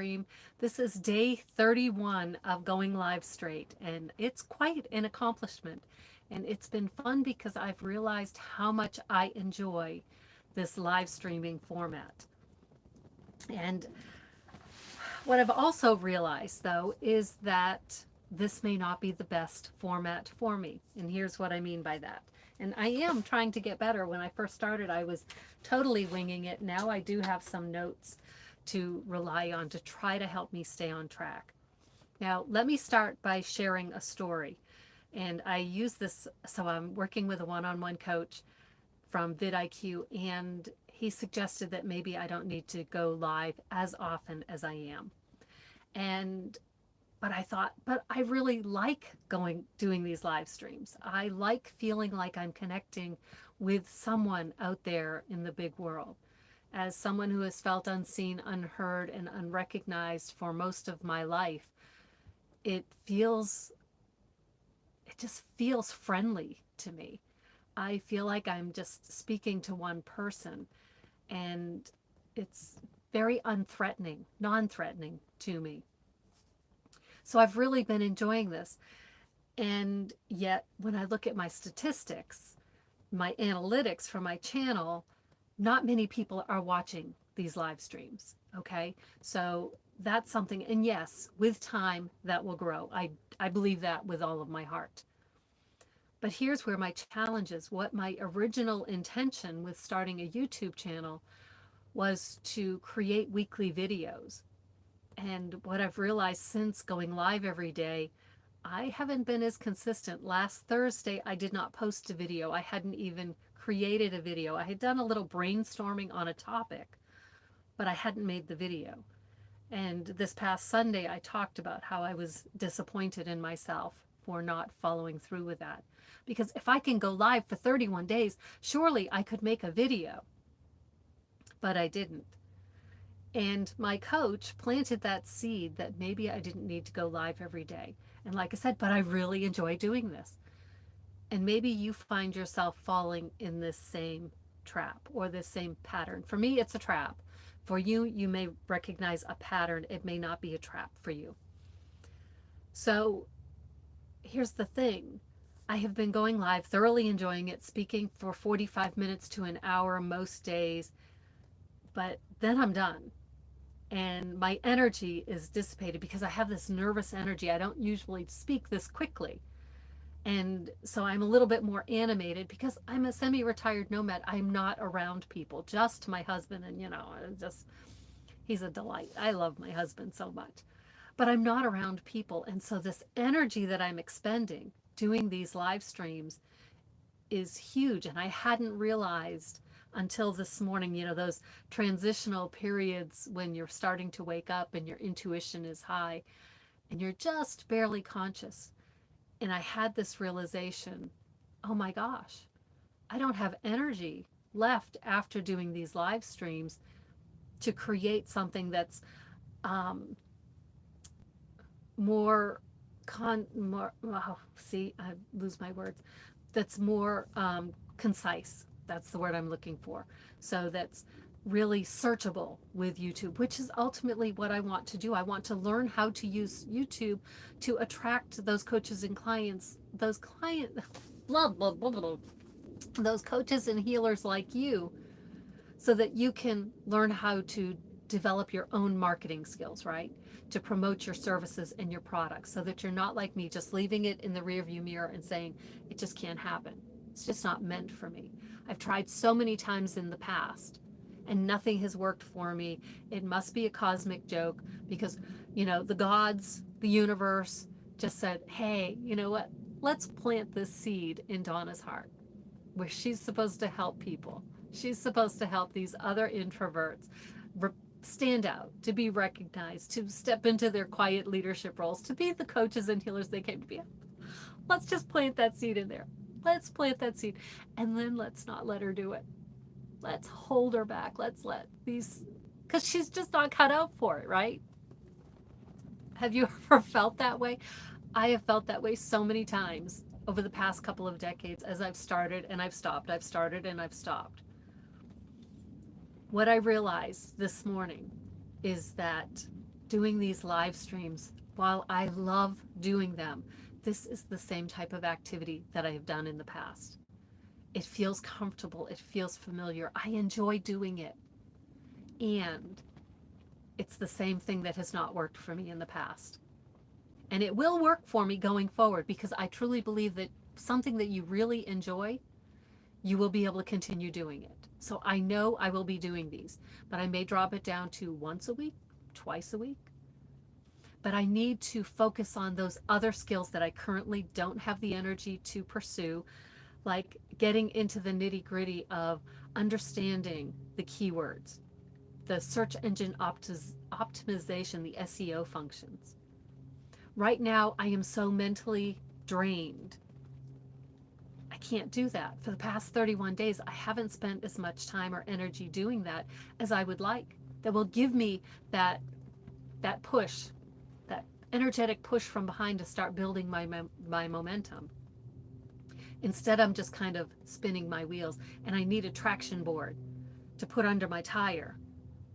stream. This is day 31 of going live straight, and it's quite an accomplishment. And it's been fun because I've realized how much I enjoy this live streaming format. And what I've also realized, though, is that this may not be the best format for me. And here's what I mean by that. And I am trying to get better. When I first started, I was totally winging it. Now I do have some notes to rely on to try to help me stay on track. Now, let me start by sharing a story. And I use this, so I'm working with a one-on-one coach from vidIQ, and he suggested that maybe I don't need to go live as often as I am. And but I thought, but I really like doing these live streams. I like feeling like I'm connecting with someone out there in the big world. As someone who has felt unseen, unheard, and unrecognized for most of my life, it feels it just feels friendly to me. I feel like I'm just speaking to one person, and it's very unthreatening, non-threatening to me. So I've really been enjoying this. And yet, when I look at my statistics, my analytics for my channel, not many people are watching these live streams. Okay. So that's something. And yes, with time, that will grow. I believe that with all of my heart. But here's where my challenge is. What my original intention with starting a YouTube channel was to create weekly videos. And what I've realized since going live every day, I haven't been as consistent. Last Thursday, I did not post a video. I hadn't even created a video. I had done a little brainstorming on a topic, but I hadn't made the video. And this past Sunday, I talked about how I was disappointed in myself for not following through with that. Because if I can go live for 31 days, surely I could make a video. But I didn't. And my coach planted that seed that maybe I didn't need to go live every day. And like I said, but I really enjoy doing this. And maybe you find yourself falling in this same trap or this same pattern. For me, it's a trap. For you, you may recognize a pattern. It may not be a trap for you. So here's the thing. I have been going live, thoroughly enjoying it, speaking for 45 minutes to an hour most days. But then I'm done. And my energy is dissipated because I have this nervous energy. I don't usually speak this quickly. And so I'm a little bit more animated because I'm a semi-retired nomad. I'm not around people, just my husband. And, he's a delight. I love my husband so much. But I'm not around people. And so this energy that I'm expending doing these live streams is huge. And I hadn't realized until this morning, those transitional periods when you're starting to wake up and your intuition is high and you're just barely conscious. And I had this realization, oh my gosh, I don't have energy left after doing these live streams to create something that's more, I lose my words, that's more concise. That's the word I'm looking for. So that's really searchable with YouTube, which is ultimately what I want to do. I want to learn how to use YouTube to attract those coaches and clients, those blah, blah, blah, blah, those coaches and healers like you, so that you can learn how to develop your own marketing skills, right? To promote your services and your products so that you're not like me, just leaving it in the rearview mirror and saying, it just can't happen. It's just not meant for me. I've tried so many times in the past and nothing has worked for me. It must be a cosmic joke because, the gods, the universe just said, hey, you know what? Let's plant this seed in Donna's heart where she's supposed to help people. She's supposed to help these other introverts stand out, to be recognized, to step into their quiet leadership roles, to be the coaches and healers they came to be. Let's just plant that seed in there. Let's plant that seed. And then let's not let her do it. Let's hold her back. Let's let these, because she's just not cut out for it, right? Have you ever felt that way? I have felt that way so many times over the past couple of decades as I've started and I've stopped. I've started and I've stopped. What I realized this morning is that doing these live streams, while I love doing them, this is the same type of activity that I have done in the past. It feels comfortable, it feels familiar. I enjoy doing it. And it's the same thing that has not worked for me in the past. And it will work for me going forward, because I truly believe that something that you really enjoy, you will be able to continue doing it. So I know I will be doing these, but I may drop it down to once a week, twice a week. But I need to focus on those other skills that I currently don't have the energy to pursue, like getting into the nitty gritty of understanding the keywords, the search engine optimization, the SEO functions. Right now, I am so mentally drained. I can't do that. For the past 31 days, I haven't spent as much time or energy doing that as I would like. That will give me that push, that energetic push from behind to start building my momentum. Instead, I'm just kind of spinning my wheels, and I need a traction board to put under my tire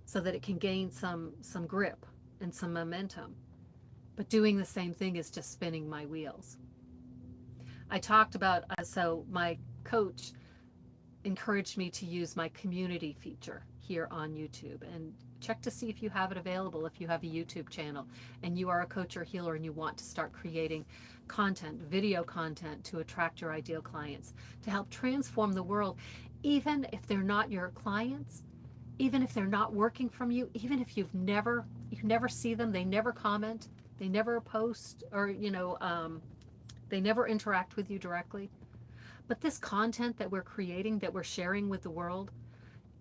so that it can gain some grip and some momentum. But doing the same thing is just spinning my wheels. I talked about, so my coach encouraged me to use my community feature here on YouTube, and check to see if you have it available if you have a YouTube channel and you are a coach or healer and you want to start creating content, video content, to attract your ideal clients, to help transform the world, even if they're not your clients, even if they're not working from you, even if you never see them, they never comment, they never post, or they never interact with you directly. But this content that we're creating, that we're sharing with the world,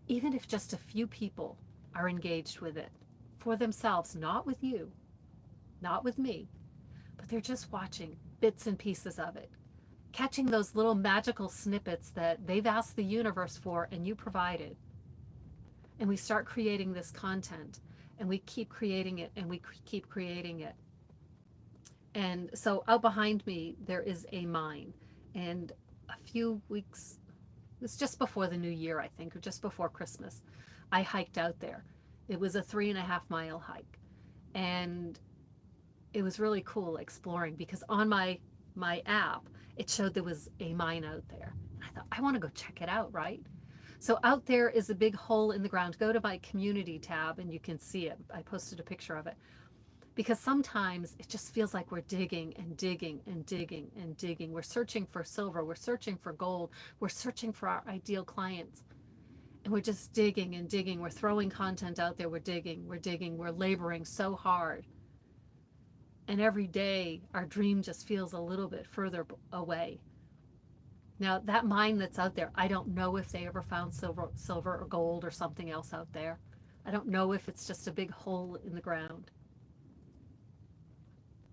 even if just a few people are engaged with it for themselves, not with you, not with me, but they're just watching bits and pieces of it, catching those little magical snippets that they've asked the universe for and you provided. And we start creating this content, and we keep creating it, and we keep creating it. And so out behind me, there is a mine. And a few weeks, it was just before the new year, I think, or just before Christmas, I hiked out there. It was a 3.5 mile hike. And it was really cool exploring, because on my app, it showed there was a mine out there. And I thought, I want to go check it out, right? So out there is a big hole in the ground. Go to my community tab and you can see it. I posted a picture of it. Because sometimes it just feels like we're digging and digging and digging and digging. We're searching for silver. We're searching for gold. We're searching for our ideal clients. And we're just digging and digging. We're throwing content out there. We're digging. We're laboring so hard. And every day, our dream just feels a little bit further away. Now, that mine that's out there, I don't know if they ever found silver or gold or something else out there. I don't know if it's just a big hole in the ground.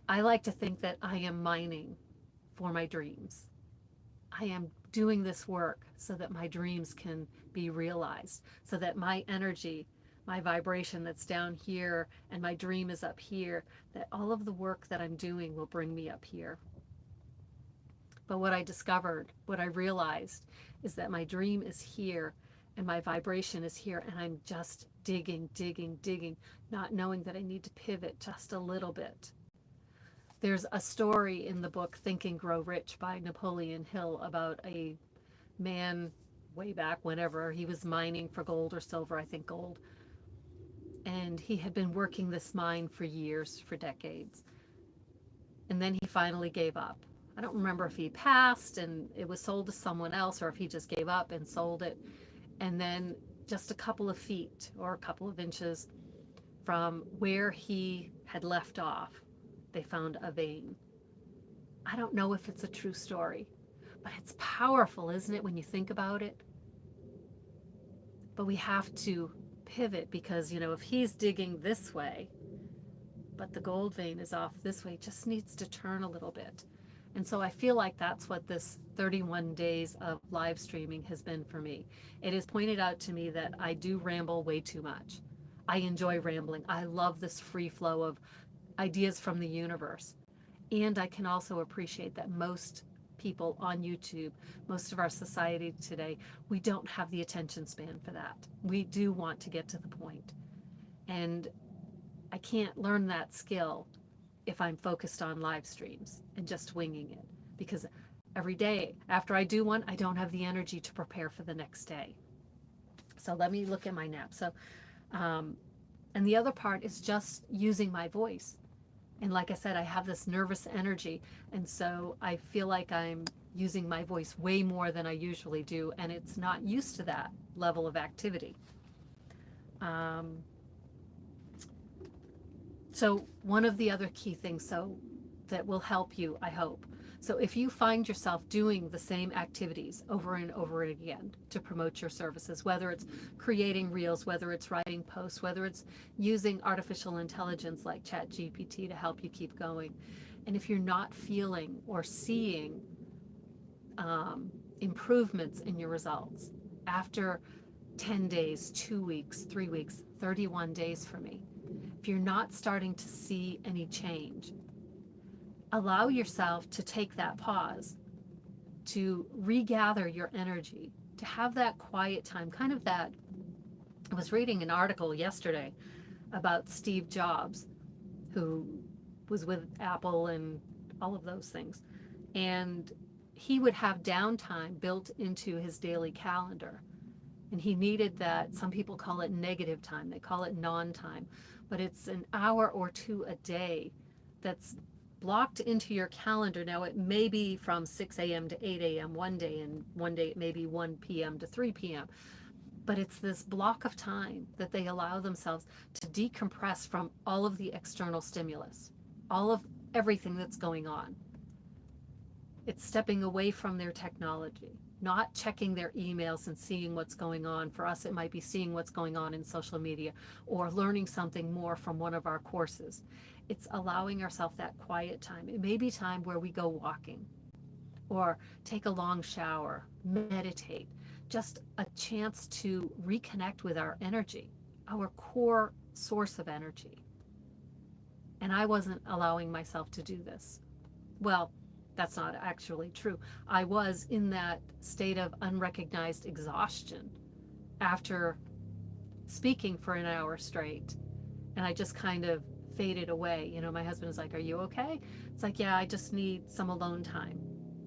I like to think that I am mining for my dreams. I am doing this work so that my dreams can be realized, so that my energy, my vibration that's down here and my dream is up here, that all of the work that I'm doing will bring me up here. But what I discovered, what I realized, is that my dream is here and my vibration is here, and I'm just digging, digging, digging, not knowing that I need to pivot just a little bit. There's a story in the book Think and Grow Rich by Napoleon Hill about a man way back whenever he was mining for gold or silver, I think gold. And he had been working this mine for years, for decades. And then he finally gave up. I don't remember if he passed and it was sold to someone else, or if he just gave up and sold it. And then just a couple of feet or a couple of inches from where he had left off, they found a vein. I don't know if it's a true story, but it's powerful, isn't it, when you think about it? But we have to pivot, because, if he's digging this way, but the gold vein is off this way, it just needs to turn a little bit. And so I feel like that's what this 31 days of live streaming has been for me. It has pointed out to me that I do ramble way too much. I enjoy rambling. I love this free flow of ideas from the universe. And I can also appreciate that most people on YouTube, most of our society today, we don't have the attention span for that. We do want to get to the point. And I can't learn that skill if I'm focused on live streams and just winging it, because every day after I do one, I don't have the energy to prepare for the next day. So let me look at my nap. So, and the other part is just using my voice. And like I said, I have this nervous energy. And so I feel like I'm using my voice way more than I usually do. And it's not used to that level of activity. Um, so one of the other key things that will help you, I hope. So if you find yourself doing the same activities over and over again to promote your services, whether it's creating reels, whether it's writing posts, whether it's using artificial intelligence like ChatGPT to help you keep going, and if you're not feeling or seeing improvements in your results after 10 days, 2 weeks, 3 weeks, 31 days for me, if you're not starting to see any change, allow yourself to take that pause, to regather your energy, to have that quiet time, kind of that. I was reading an article yesterday about Steve Jobs, who was with Apple and all of those things. And he would have downtime built into his daily calendar. And he needed that. Some people call it negative time, they call it non-time, but it's an hour or two a day that's blocked into your calendar. Now, it may be from 6 a.m. to 8 a.m. one day, and one day it may be 1 p.m. to 3 p.m. But it's this block of time that they allow themselves to decompress from all of the external stimulus, all of everything that's going on. It's stepping away from their technology, not checking their emails and seeing what's going on. For us, it might be seeing what's going on in social media or learning something more from one of our courses. It's allowing ourselves that quiet time. It may be time where we go walking or take a long shower, meditate, just a chance to reconnect with our energy, our core source of energy. And I wasn't allowing myself to do this. Well, that's not actually true. I was in that state of unrecognized exhaustion after speaking for an hour straight. And I just kind of faded away. You know, my husband is like, "Are you okay?" It's like, "Yeah, I just need some alone time."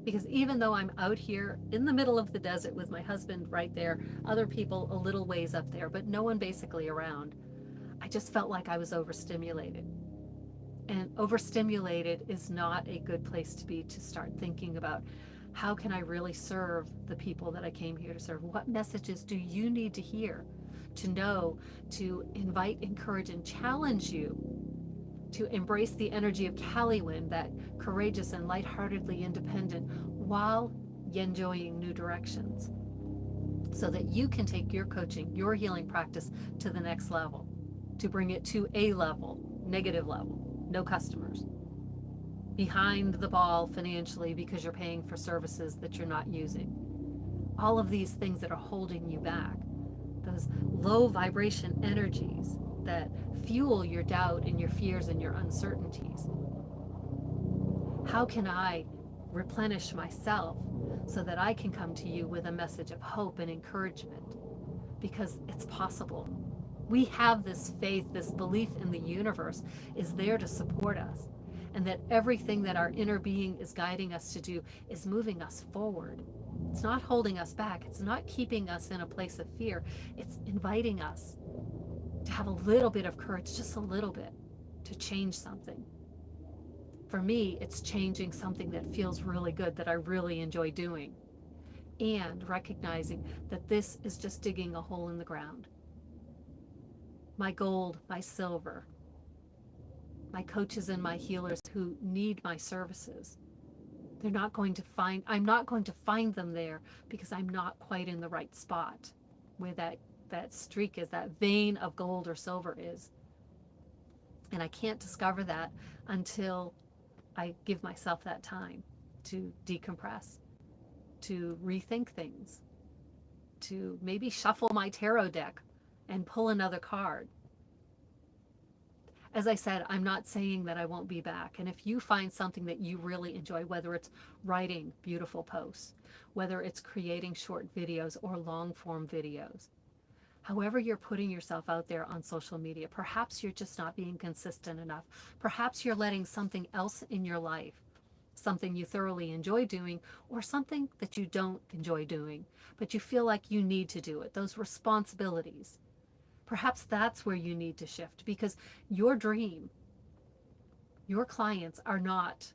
Because even though I'm out here in the middle of the desert with my husband right there, other people a little ways up there, but no one basically around, I just felt like I was overstimulated. And overstimulated is not a good place to be, to start thinking about, how can I really serve the people that I came here to serve? What messages do you need to hear, to know, to invite, encourage, and challenge you to embrace the energy of Caliwind, that courageous and lightheartedly independent, while enjoying new directions, so that you can take your coaching, your healing practice to the next level, to bring it to a level, negative level, no customers, behind the ball financially because you're paying for services that you're not using. All of these things that are holding you back, those low vibration energies that fuel your doubt and your fears and your uncertainties. How can I replenish myself so that I can come to you with a message of hope and encouragement? Because it's possible. We have this faith, this belief in the universe is there to support us, and that everything that our inner being is guiding us to do is moving us forward. It's not holding us back. It's not keeping us in a place of fear. It's inviting us to have a little bit of courage, just a little bit, to change something. For me, it's changing something that feels really good, that I really enjoy doing, and recognizing that this is just digging a hole in the ground. My gold, my silver, my coaches and my healers who need my services, I'm not going to find them there, because I'm not quite in the right spot where that streak is, that vein of gold or silver is. And I can't discover that until I give myself that time to decompress, to rethink things, to maybe shuffle my tarot deck and pull another card. As I said, I'm not saying that I won't be back. And if you find something that you really enjoy, whether it's writing beautiful posts, whether it's creating short videos or long form videos, However, you're putting yourself out there on social media, perhaps you're just not being consistent enough. Perhaps you're letting something else in your life, something you thoroughly enjoy doing, or something that you don't enjoy doing, but you feel like you need to do it, those responsibilities. Perhaps that's where you need to shift, because your dream, your clients are not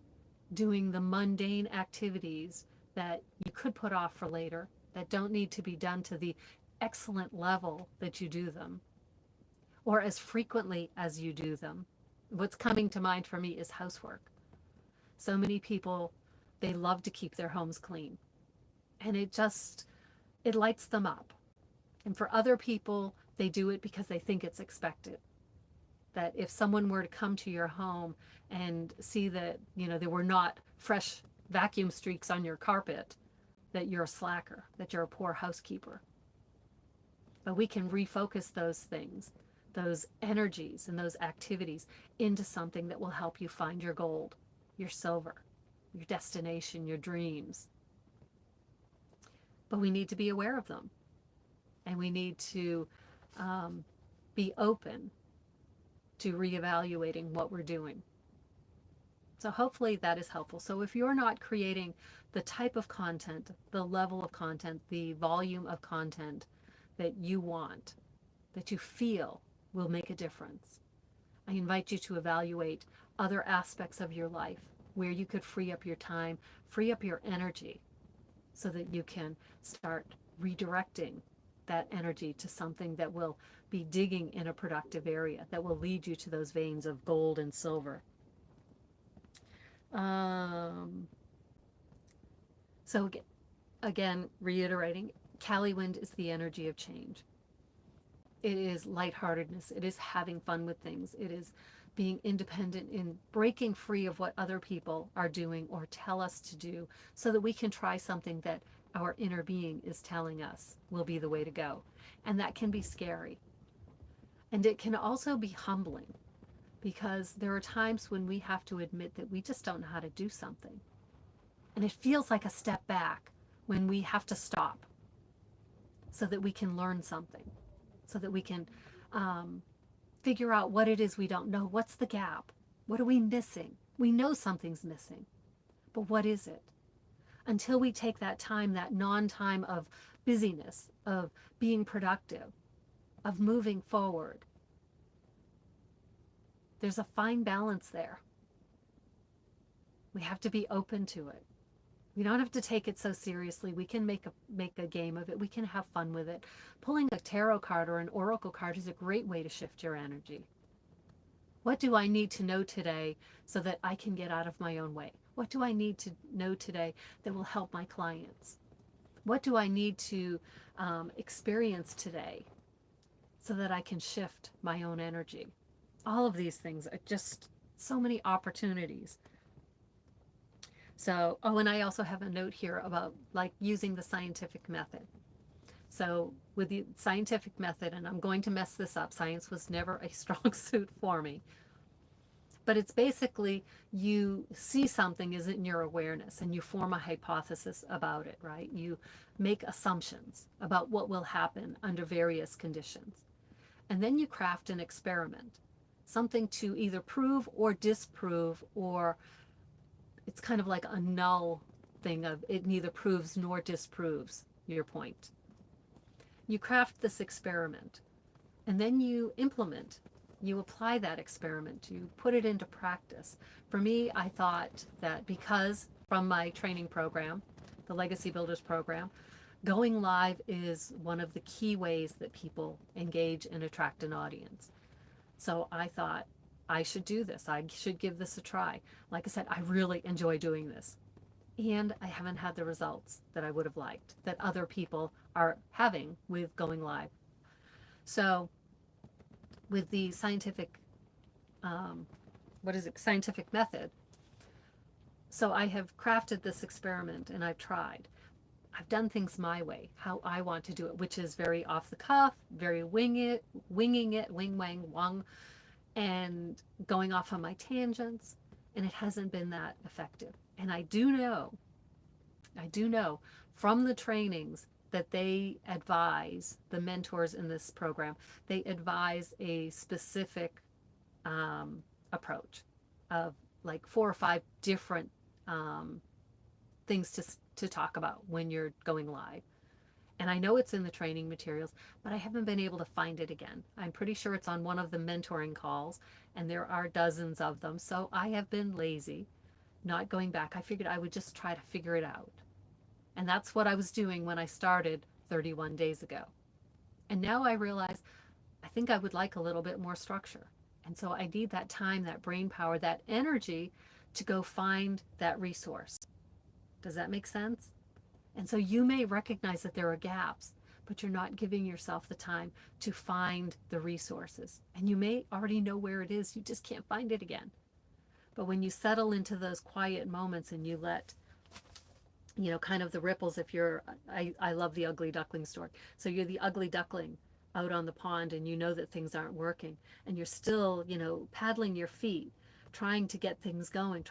doing the mundane activities that you could put off for later, that don't need to be done to the excellent level that you do them, or as frequently as you do them. What's coming to mind for me is housework. So many people, they love to keep their homes clean, and it lights them up. And for other people, they do it because they think it's expected. That if someone were to come to your home and see that, there were not fresh vacuum streaks on your carpet, that you're a slacker, that you're a poor housekeeper. But we can refocus those things, those energies and those activities into something that will help you find your gold, your silver, your destination, your dreams. But we need to be aware of them. And we need to be open to reevaluating what we're doing. So hopefully that is helpful. So if you're not creating the type of content, the level of content, the volume of content that you want, that you feel will make a difference, I invite you to evaluate other aspects of your life where you could free up your time, free up your energy, so that you can start redirecting that energy to something that will be digging in a productive area, that will lead you to those veins of gold and silver. So again, reiterating, Cali wind is the energy of change. It is lightheartedness. It is having fun with things. It is being independent in breaking free of what other people are doing or tell us to do, so that we can try something that our inner being is telling us will be the way to go. And that can be scary. And it can also be humbling, because there are times when we have to admit that we just don't know how to do something. And it feels like a step back when we have to stop so that we can learn something, so that we can figure out what it is we don't know. What's the gap? What are we missing? We know something's missing, but what is it? Until we take that time, that non-time of busyness, of being productive, of moving forward, there's a fine balance there. We have to be open to it. We don't have to take it so seriously. We can make a game of it. We can have fun with it. Pulling a tarot card or an oracle card is a great way to shift your energy. What do I need to know today so that I can get out of my own way? What do I need to know today that will help my clients? What do I need to experience today so that I can shift my own energy? All of these things are just so many opportunities. So, and I also have a note here about using the scientific method. So with the scientific method, and I'm going to mess this up, science was never a strong suit for me, but it's basically you see something is in your awareness and you form a hypothesis about it, right? You make assumptions about what will happen under various conditions. And then you craft an experiment, something to either prove or disprove, or it's kind of like a null thing of it neither proves nor disproves your point. You craft this experiment, and then you implement, you apply that experiment, you put it into practice. For me, I thought that because from my training program, the Legacy Builders program, going live is one of the key ways that people engage and attract an audience. So I thought, I should do this. I should give this a try. Like I said, I really enjoy doing this. And I haven't had the results that I would have liked, that other people are having with going live. So with the scientific, scientific method, so I have crafted this experiment and I've tried. I've done things my way, how I want to do it, which is very off the cuff, very winging it, wing, wang, wong, and going off on my tangents, and it hasn't been that effective. And I do know from the trainings that they advise, the mentors in this program, they advise a specific approach of like 4 or 5 different things to talk about when you're going live. And I know it's in the training materials, but I haven't been able to find it again. I'm pretty sure it's on one of the mentoring calls, and there are dozens of them. So I have been lazy, not going back. I figured I would just try to figure it out. And that's what I was doing when I started 31 days ago. And now I realize I think I would like a little bit more structure. And so I need that time, that brain power, that energy to go find that resource. Does that make sense? And so you may recognize that there are gaps, but you're not giving yourself the time to find the resources. And you may already know where it is, you just can't find it again. But when you settle into those quiet moments and you let, kind of the ripples, if you're, I love the ugly duckling story. So you're the ugly duckling out on the pond and you know that things aren't working and you're still, paddling your feet, trying to get things going,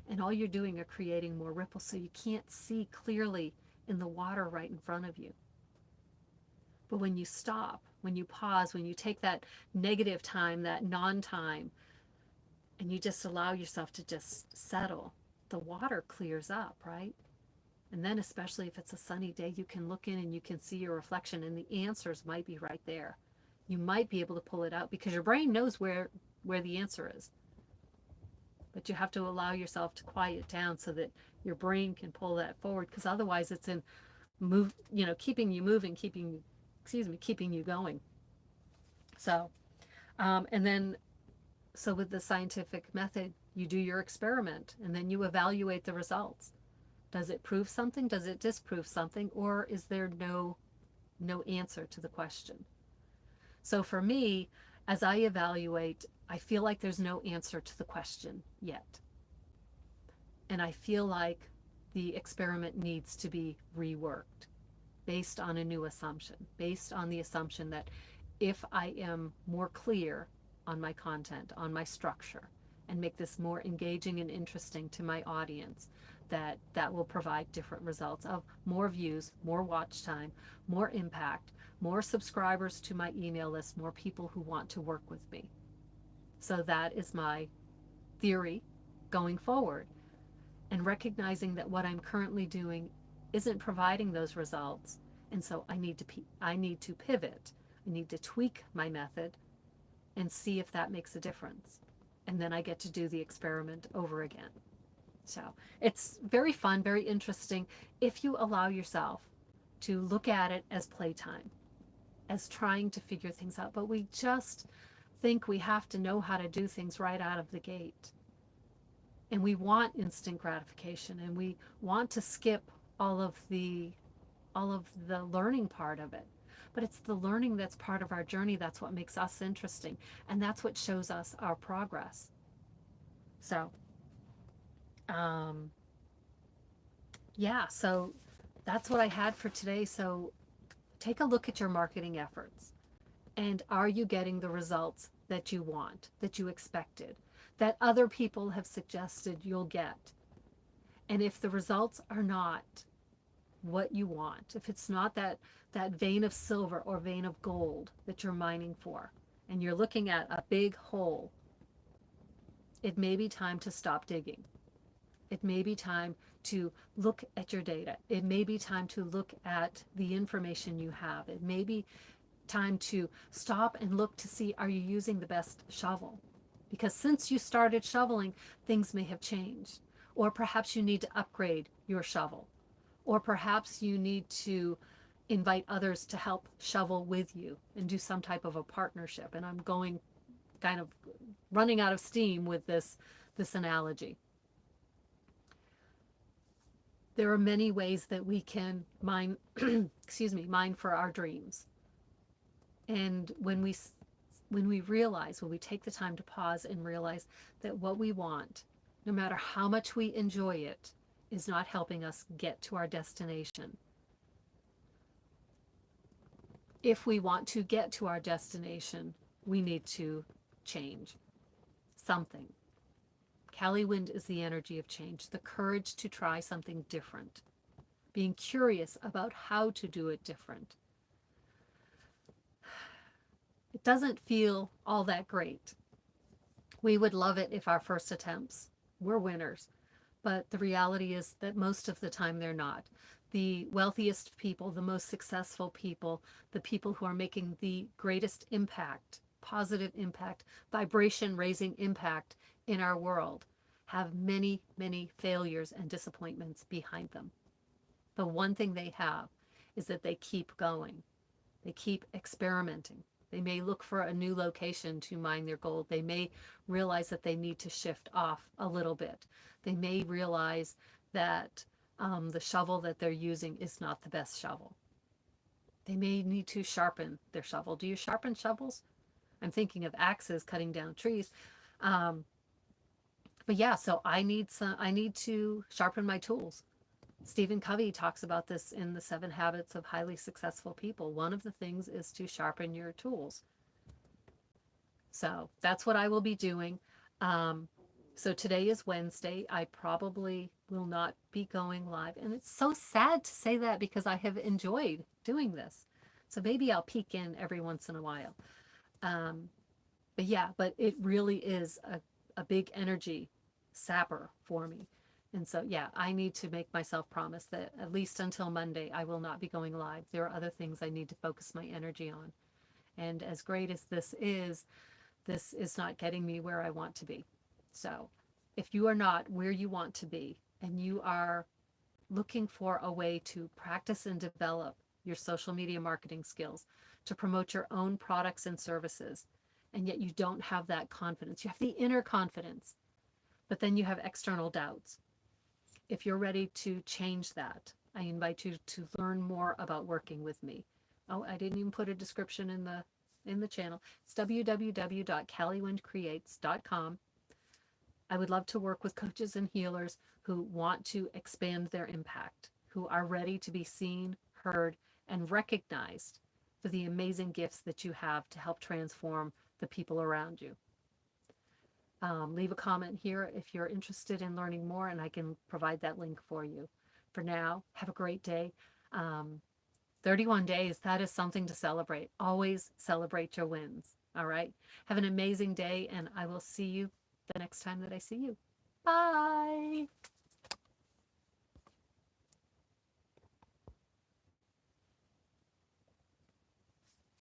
and all you're doing are creating more ripples so you can't see clearly in the water right in front of you. But when you stop, when you pause, when you take that negative time, that non-time, and you just allow yourself to just settle, the water clears up, right? And then especially if it's a sunny day, you can look in and you can see your reflection and the answers might be right there. You might be able to pull it out because your brain knows where the answer is. But you have to allow yourself to quiet down so that your brain can pull that forward, because otherwise it's in keeping you moving, keeping you going. So, so with the scientific method, you do your experiment and then you evaluate the results. Does it prove something? Does it disprove something? Or is there no answer to the question? So for me, as I evaluate, I feel like there's no answer to the question yet. And I feel like the experiment needs to be reworked based on a new assumption, based on the assumption that if I am more clear on my content, on my structure, and make this more engaging and interesting to my audience, that will provide different results of more views, more watch time, more impact, more subscribers to my email list, more people who want to work with me. So that is my theory going forward, and recognizing that what I'm currently doing isn't providing those results. And so I need to pivot. I need to tweak my method and see if that makes a difference. And then I get to do the experiment over again. So it's very fun, very interesting if you allow yourself to look at it as playtime, as trying to figure things out. But we just think we have to know how to do things right out of the gate. And we want instant gratification, and we want to skip all of the learning part of it. But it's the learning that's part of our journey. That's what makes us interesting. And that's what shows us our progress. So, so that's what I had for today. So take a look at your marketing efforts. And are you getting the results that you want, that you expected, that other people have suggested you'll get? And if the results are not what you want, if it's not that vein of silver or vein of gold that you're mining for, and you're looking at a big hole, it may be time to stop digging. It may be time to look at your data. It may be time to look at the information you have. It may be time to stop and look to see, are you using the best shovel? Because since you started shoveling, things may have changed. Or perhaps you need to upgrade your shovel. Or perhaps you need to invite others to help shovel with you and do some type of a partnership. And I'm going kind of running out of steam with this analogy. There are many ways that we can mine for our dreams. And when we realize, when we take the time to pause and realize that what we want, no matter how much we enjoy it, is not helping us get to our destination. If we want to get to our destination, we need to change something. Cali Wind is the energy of change, the courage to try something different. being curious about how to do it different. It doesn't feel all that great. We would love it if our first attempts were winners, but the reality is that most of the time they're not. The wealthiest people, the most successful people, the people who are making the greatest impact, positive impact, vibration raising impact in our world, have many, many failures and disappointments behind them. The one thing they have is that they keep going. They keep experimenting. They may look for a new location to mine their gold. They may realize that they need to shift off a little bit. They may realize that the shovel that they're using is not the best shovel. They may need to sharpen their shovel. Do you sharpen shovels? I'm thinking of axes cutting down trees. Um, but yeah, so I need to sharpen my tools. Stephen Covey talks about this in the 7 Habits of Highly Successful People. One of the things is to sharpen your tools. So that's what I will be doing. Um, so today is Wednesday. I probably will not be going live. And it's so sad to say that because I have enjoyed doing this. So maybe I'll peek in every once in a while. Um, but yeah, but it really is a big energy sapper for me. And so, yeah, I need to make myself promise that at least until Monday, I will not be going live. There are other things I need to focus my energy on. And as great as this is not getting me where I want to be. So if you are not where you want to be and you are looking for a way to practice and develop your social media marketing skills, to promote your own products and services, and yet you don't have that confidence, you have the inner confidence, but then you have external doubts. If you're ready to change that, I invite you to learn more about working with me. Oh, I didn't even put a description in the channel. It's www.callywindcreates.com. I would love to work with coaches and healers who want to expand their impact, who are ready to be seen, heard, and recognized for the amazing gifts that you have to help transform the people around you. Leave a comment here if you're interested in learning more, and I can provide that link for you. For now, have a great day. 31 days, that is something to celebrate. Always celebrate your wins. All right. Have an amazing day, and I will see you the next time that I see you. Bye.